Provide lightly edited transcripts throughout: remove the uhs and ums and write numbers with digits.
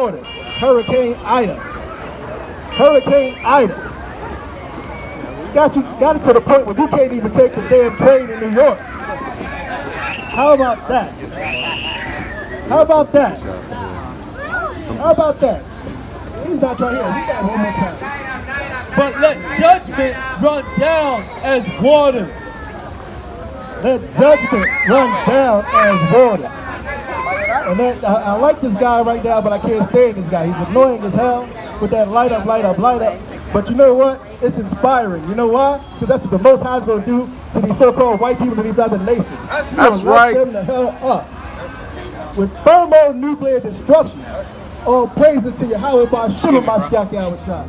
waters. Hurricane Ida. Hurricane Ida. Got it to the point where you can't even take the damn train in New York. How about that? How about that? How about that? He's not trying here. We got one more time. But let judgment run down as waters. Let judgment run down as waters. And that, I like this guy right now, but I can't stand this guy. He's annoying as hell with that light up, light up, light up. But you know what? It's inspiring. You know why? Because that's what the Most High is going to do to these so-called white people in these other nations. He's going to light them the hell up. With thermonuclear destruction. All praises to Yahweh Ba'Shem Mashiach Yahushua.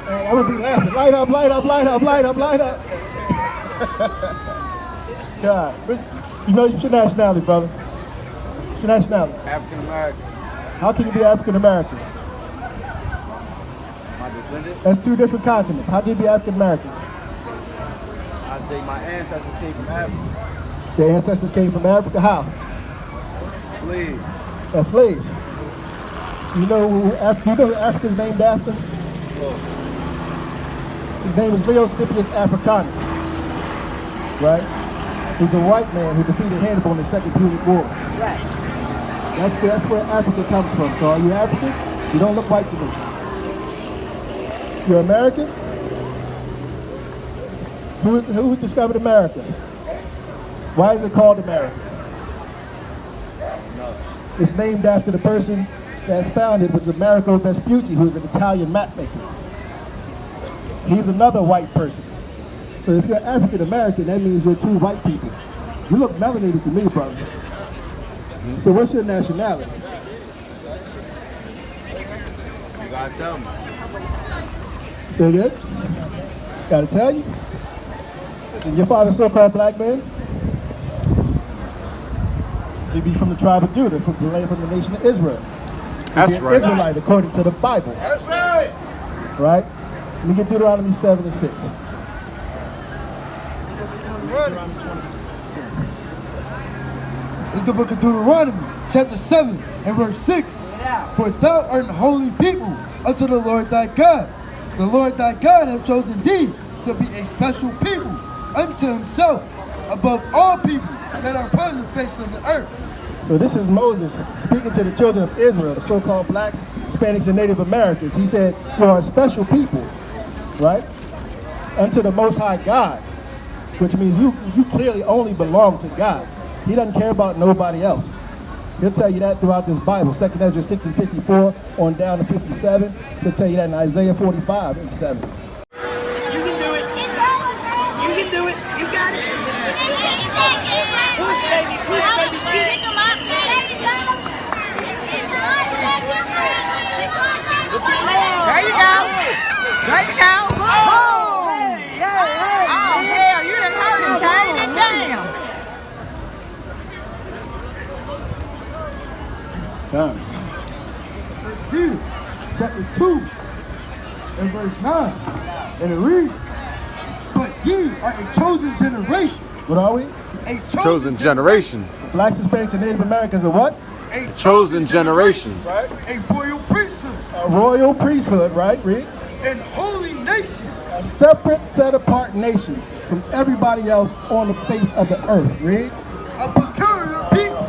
I'm gonna be laughing. Light up, light up, light up, light up, light up. God, you know your nationality, brother. What's your nationality? African American. How can you be African American? My descendants? That's two different continents. How can you be African American? I say my ancestors came from Africa. Your ancestors came from Africa. How? Slaves. As slaves. You know who Africa's named after? His name is Leo Cipius Africanus, right? He's a white man who defeated Hannibal in the Second Punic War. Right. That's where Africa comes from. So are you African? You don't look white to me. You're American? Who discovered America? Why is it called America? It's named after the person that founded was Amerigo Vespucci, who was an Italian mapmaker. He's another white person. So if you're African American, that means you're two white people. You look melanated to me, brother. So what's your nationality? You gotta tell me. Say again? Gotta tell you? Listen, your father's so-called black man? He'd be from the tribe of Judah, from the nation of Israel. That's right. Israelite according to the Bible. That's right. Right? Let me get Deuteronomy 7 and 6. Deuteronomy 20. It's the book of Deuteronomy, chapter 7 and verse 6. For thou art an holy people unto the Lord thy God. The Lord thy God hath chosen thee to be a special people unto himself above all people that are upon the face of the earth. So this is Moses speaking to the children of Israel, the so-called blacks, Hispanics, and Native Americans. He said, you are a special people, right? Unto the Most High God, which means you clearly only belong to God. He doesn't care about nobody else. He'll tell you that throughout this Bible, 2 Ezra 6 and 54 on down to 57. He'll tell you that in Isaiah 45 and 7. You can do it. You can do it. You got it. Push, baby. Push, baby. Get it. There you go. There you go. Oh, hell, you done heard him, Damn. Done. Peter, chapter 2 and verse 9. And it reads, but ye are a chosen generation. What are we? A Chosen generation. Blacks, Hispanics, and Native Americans are what? A Chosen generation. Right? A royal priesthood. A royal priesthood, right? Read. And holy nation. A separate, set-apart nation from everybody else on the face of the earth. Read. A peculiar people.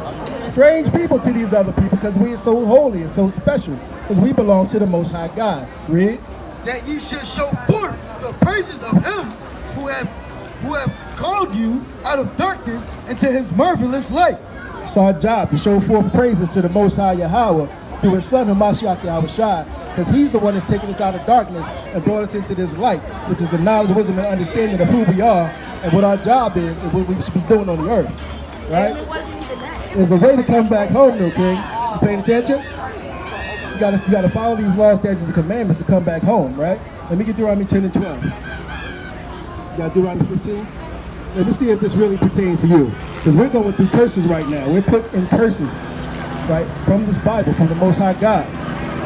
strange people to these other people because we are so holy and so special because we belong to the Most High God. Read. That ye should show forth the praises of him who have called you out of darkness into his marvelous light. It's our job to show forth praises to the Most High Yahweh through his son Hamashiach Yahushua, because he's the one that's taken us out of darkness and brought us into this light, which is the knowledge, wisdom, and understanding of who we are and what our job is and what we should be doing on the earth. Right? There's a way to come back home, though, King. You paying attention? You gotta follow these laws, statutes, and commandments to come back home, right? Let me get Deuteronomy 10 and 12. You got Deuteronomy 15? Let me see if this really pertains to you. Because we're going through curses right now. We're put in curses, right? From this Bible, from the Most High God,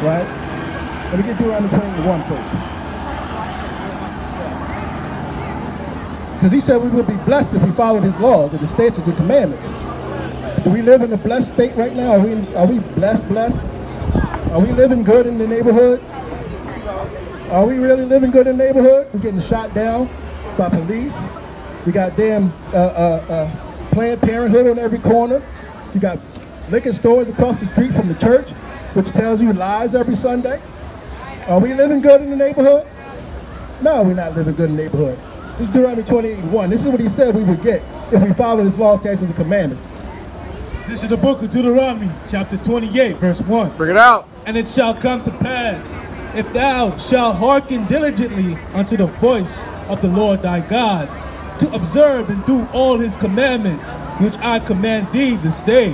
right? Let me get Deuteronomy 21 first. Because he said we would be blessed if we followed his laws and the statutes and commandments. Do we live in a blessed state right now? Are we blessed? Are we living good in the neighborhood? Are we really living good in the neighborhood? We're getting shot down by police. We got damn Planned Parenthood on every corner. You got liquor stores across the street from the church, which tells you lies every Sunday. Are we living good in the neighborhood? No, we're not living good in the neighborhood. This is Deuteronomy 28 and 1. This is what he said we would get if we followed his laws, statutes, and commandments. This is the book of Deuteronomy, chapter 28, verse 1. Bring it out. And it shall come to pass, if thou shalt hearken diligently unto the voice of the Lord thy God, to observe and do all his commandments, which I command thee this day,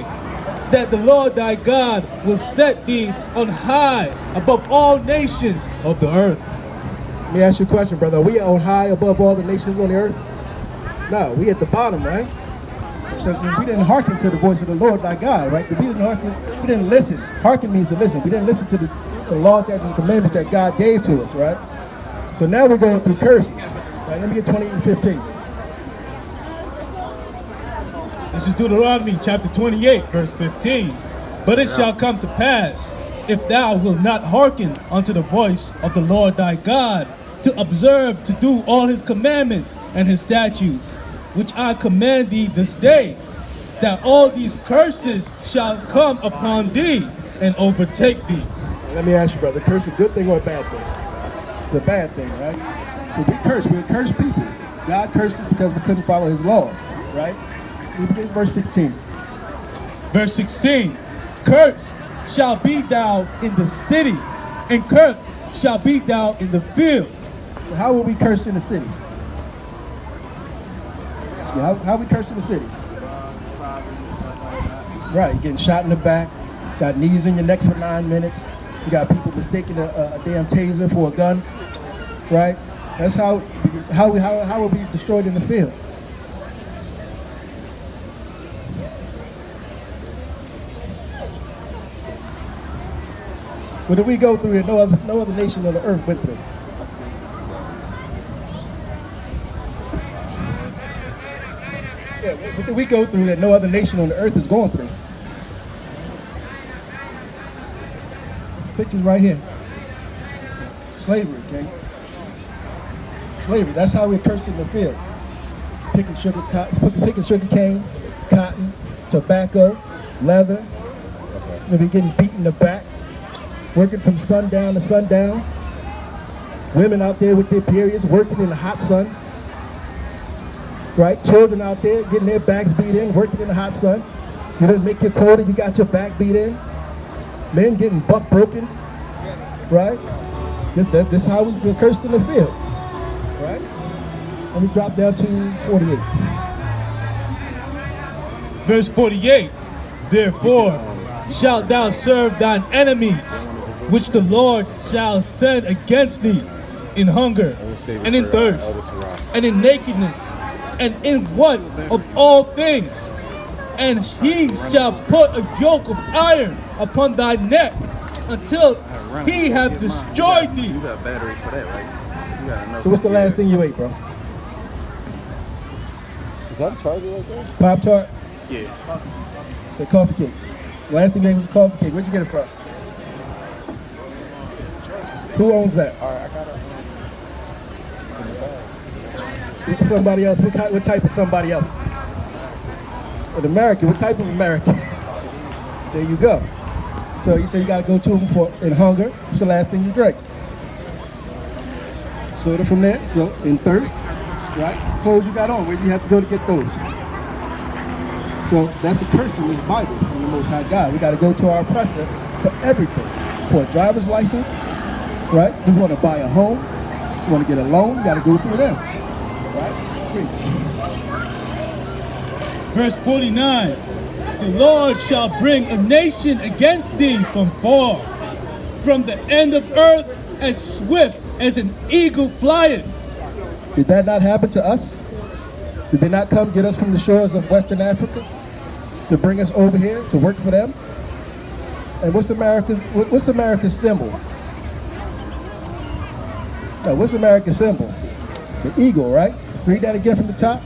that the Lord thy God will set thee on high above all nations of the earth. Let me ask you a question, brother. Are we on high above all the nations on the earth? No, we at the bottom, right? So we didn't hearken to the voice of the Lord thy God, right? We didn't listen. Hearken means to listen. We didn't listen to the laws, statutes, and commandments that God gave to us, right? So now we're going through curses. Right? Let me get 28 and 15. This is Deuteronomy chapter 28, verse 15. But it shall come to pass, if thou wilt not hearken unto the voice of the Lord thy God, to observe to do all his commandments and his statutes, which I command thee this day, that all these curses shall come upon thee and overtake thee. Let me ask you, brother, curse a good thing or a bad thing? It's a bad thing, right? So we curse. We're cursed people. God curses because we couldn't follow his laws, right? Let me get verse 16. Verse 16. Cursed shall be thou in the city, and cursed shall be thou in the field. So how will we curse in the city? Ask me, how we curse in the city? Right, getting shot in the back, got knees in your neck for 9 minutes. You got people mistaking a damn taser for a gun, right? That's how will be destroyed in the field. What did we go through that no other nation on the earth went through? Yeah, what did we go through that no other nation on the earth is going through? Pictures right here. Slavery, okay? Slavery, that's how we're cursed in the field. Picking sugar cane, cotton, tobacco, leather. We'll be getting beat in the back, working from sundown to sundown. Women out there with their periods, working in the hot sun. Right? Children out there getting their backs beat in, working in the hot sun. You didn't make your quota, you got your back beat in. Men getting buck broken, right? This is how we're cursed in the field, right? Let me drop down to 48. Verse 48. Therefore shalt thou serve thine enemies, which the Lord shall send against thee, in hunger, and in thirst, and in nakedness, and in want of all things. And he shall put a yoke of iron upon thy neck until he have destroyed thee. You got a battery for that, right? You got enough. So what's the last thing you ate, bro? Is that a charger right there? Pop-Tart? Yeah. Say coffee cake. Last thing you ate was a coffee cake. Where'd you get it from? Who owns that? All right, I got it. Somebody else. What type of somebody else? In America. What type of American? There you go. So you say you got to go to them for in hunger. What's the last thing you drink? Soda from there. So in thirst, right? Clothes you got on. Where do you have to go to get those? So that's a curse in this Bible from the Most High God. We got to go to our oppressor for everything. For a driver's license, right? You want to buy a home, you want to get a loan, you got to go through them, right? Read. Verse 49. The Lord shall bring a nation against thee from far, from the end of earth, as swift as an eagle flieth. Did that not happen to us? Did they not come get us from the shores of Western Africa to bring us over here to work for them? And what's America's symbol? No, what's America's symbol? The eagle, right? Read that again from the top.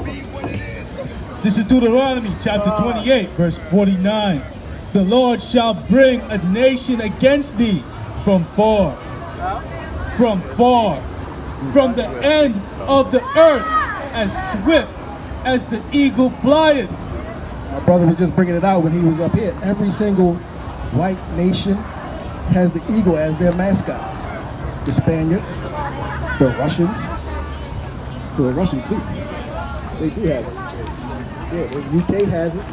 This is Deuteronomy chapter 28, verse 49. The Lord shall bring a nation against thee from far, from the end of the earth, as swift as the eagle flieth. My brother was just bringing it out when he was up here. Every single white nation has the eagle as their mascot. The Spaniards, the Russians. Well, the Russians do. They do have it. Yeah, the UK has it.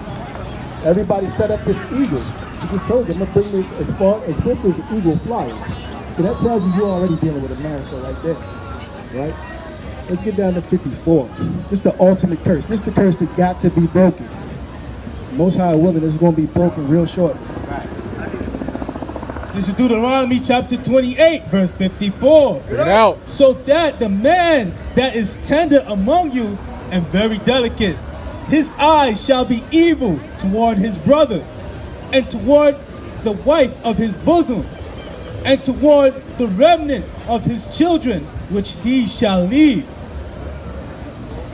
Everybody set up this eagle. He just told them, I'm going to bring this as far as swift as the eagle flying. So that tells you you're already dealing with America right there. Right? Let's get down to 54. This is the ultimate curse. This is the curse that got to be broken. Most High willing, this is going to be broken real shortly. This is Deuteronomy chapter 28, verse 54. Get it out. So that the man that is tender among you and very delicate, his eyes shall be evil toward his brother, and toward the wife of his bosom, and toward the remnant of his children, which he shall leave.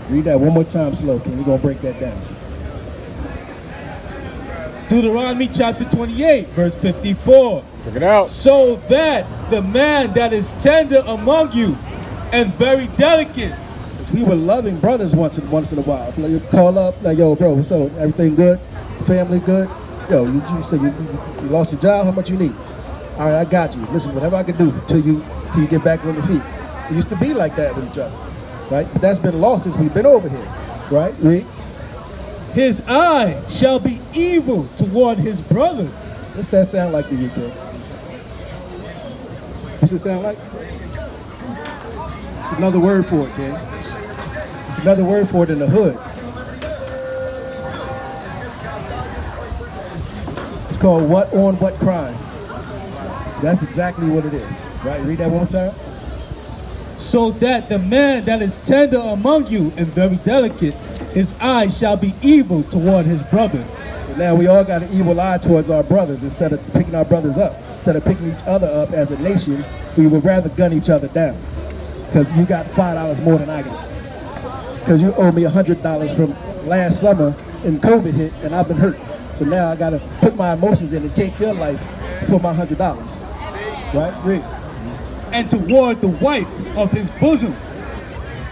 Read that one more time slow, King. We're going to break that down. Deuteronomy chapter 28, verse 54. Check it out. So that the man that is tender among you and very delicate. We were loving brothers once in a while. Like, you call up, like, yo, bro, so everything good? Family good? Yo, you say you lost your job, how much you need? All right, I got you. Listen, whatever I can do till you get back on your feet. It used to be like that with each other, right? But that's been lost since we've been over here, right? Read. His eye shall be evil toward his brother. What's that sound like to you, King? What's it sound like? It's another word for it, King. It's another word for it in the hood. It's called what on what crime. That's exactly what it is, right? Read that one more time. So that the man that is tender among you and very delicate, his eye shall be evil toward his brother. So now we all got an evil eye towards our brothers. Instead of picking our brothers up, instead of picking each other up as a nation, we would rather gun each other down. Because you got $5 more than I got. Because you owe me $100 from last summer and COVID hit and I've been hurt. So now I gotta put my emotions in and take your life for my $100. Right? Read. And toward the wife of his bosom,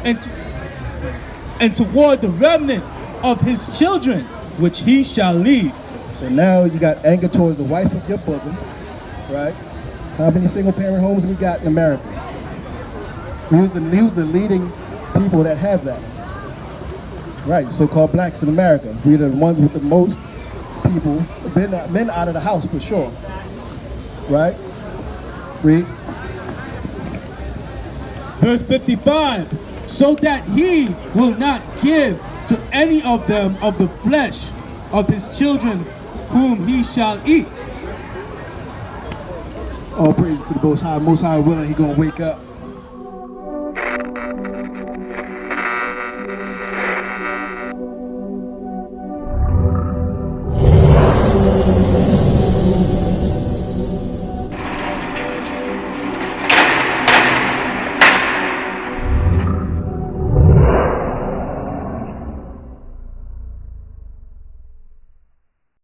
and toward the remnant of his children, which he shall leave. So now you got anger towards the wife of your bosom, right? How many single parent homes we got in America? Who's the leading people that have that? Right, so-called blacks in America. We're the ones with the most people, men out of the house for sure. Right? Read. Verse 55, so that he will not give to any of them of the flesh of his children whom he shall eat. All praises to the Most High willing, he gonna wake up